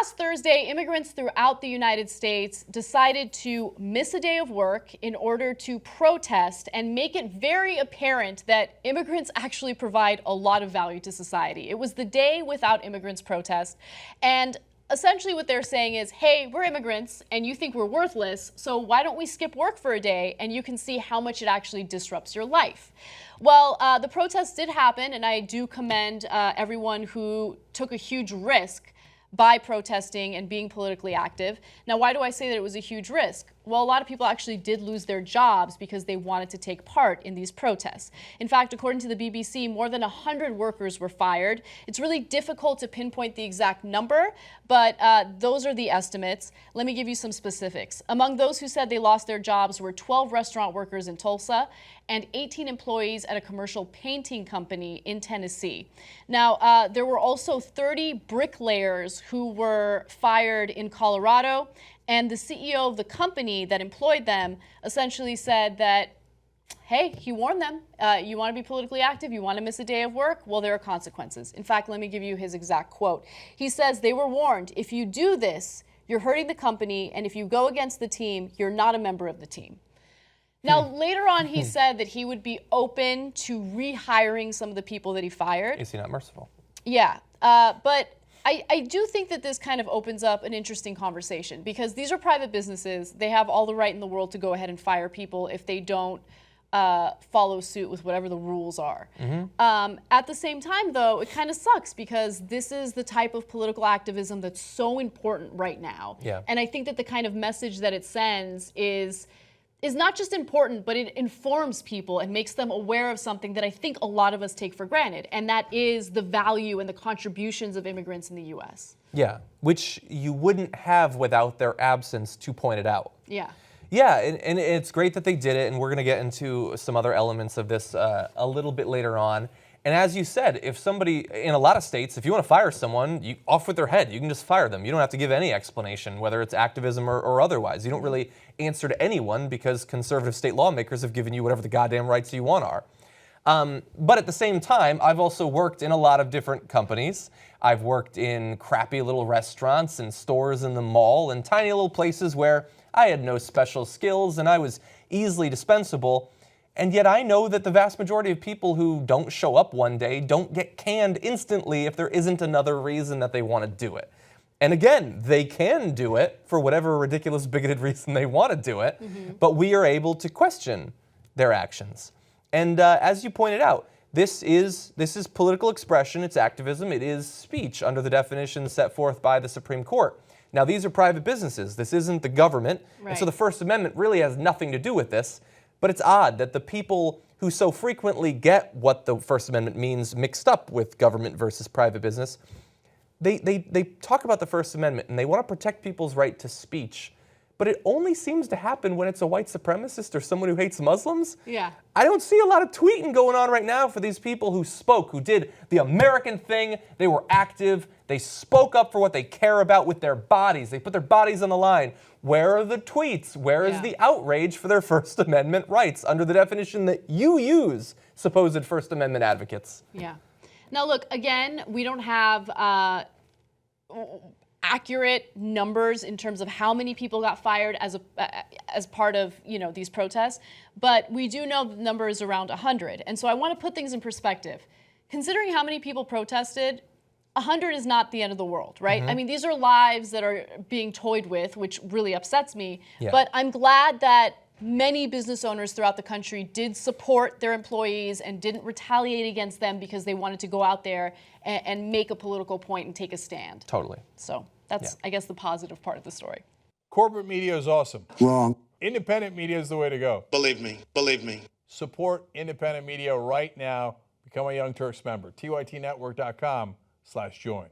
last Thursday, immigrants throughout the United States decided to miss a day of work in order to protest and make it very apparent that immigrants actually provide a lot of value to society. It was the Day Without Immigrants protest, and essentially what they're saying is, hey, we're immigrants and you think we're worthless, so why don't we skip work for a day and you can see how much it actually disrupts your life. Well, the protest did happen, and I do commend everyone who took a huge risk by protesting and being politically active. Now, why do I say that it was a huge risk? Well, a lot of people actually did lose their jobs because they wanted to take part in these protests. In fact, according to the BBC, more than 100 workers were fired. It's really difficult to pinpoint the exact number, but those are the estimates. Let me give you some specifics. Among those who said they lost their jobs were 12 restaurant workers in Tulsa and 18 employees at a commercial painting company in Tennessee. Now, there were also 30 bricklayers who were fired in Colorado, and the CEO of the company that employed them essentially said that, hey, he warned them, you want to be politically active, you want to miss a day of work, well, there are consequences. In fact, let me give you his exact quote. He says, they were warned, if you do this, you're hurting the company, and if you go against the team, you're not a member of the team. Now, later on, he said that he would be open to rehiring some of the people that he fired. Is he not merciful? Yeah, but I do think that this kind of opens up an interesting conversation, because these are private businesses. They have all the right in the world to go ahead and fire people if they don't follow suit with whatever the rules are. At the same time, though, it kind of sucks, because this is the type of political activism that's so important right now. Yeah. And I think that the kind of message that it sends is not just important, but it informs people and makes them aware of something that I think a lot of us take for granted, and that is the value and the contributions of immigrants in the U.S. Yeah, which you wouldn't have without their absence to point it out. Yeah. Yeah, and it's great that they did it, and we're going to get into some other elements of this a little bit later on. And as you said, if somebody, in a lot of states, if you want to fire someone, off with their head, you can just fire them. You don't have to give any explanation, whether it's activism or otherwise. You don't really answer to anyone, because conservative state lawmakers have given you whatever the goddamn rights you want are. But at the same time, I've also worked in a lot of different companies. I've worked in crappy little restaurants and stores in the mall and tiny little places where I had no special skills and I was easily dispensable. And yet I know that the vast majority of people who don't show up one day don't get canned instantly if there isn't another reason that they want to do it. And again, they can do it for whatever ridiculous, bigoted reason they want to do it, but we are able to question their actions. And as you pointed out, this is political expression, it's activism, it is speech under the definition set forth by the Supreme Court. Now, these are private businesses. This isn't the government. Right. And so the First Amendment really has nothing to do with this. But it's odd that the people who so frequently get what the First Amendment means mixed up with government versus private business, they talk about the First Amendment and they want to protect people's right to speech. But it only seems to happen when it's a white supremacist or someone who hates Muslims. Yeah. I don't see a lot of tweeting going on right now for these people who spoke, who did the American thing. They were active. They spoke up for what they care about with their bodies. They put their bodies on the line. Where are the tweets? Where is the outrage for their First Amendment rights under the definition that you use, supposed First Amendment advocates? Yeah. Now, look, again, we don't have accurate numbers in terms of how many people got fired as part of these protests, but we do know the number is around 100. And so I want to put things in perspective. Considering how many people protested, 100 is not the end of the world, right? I mean, these are lives that are being toyed with, which really upsets me. Yeah. But I'm glad that many business owners throughout the country did support their employees and didn't retaliate against them because they wanted to go out there and make a political point and take a stand. Totally. So that's, I guess, the positive part of the story. Corporate media is awesome. Wrong. Independent media is the way to go. Believe me. Believe me. Support independent media right now. Become a Young Turks member. TYTnetwork.com/join.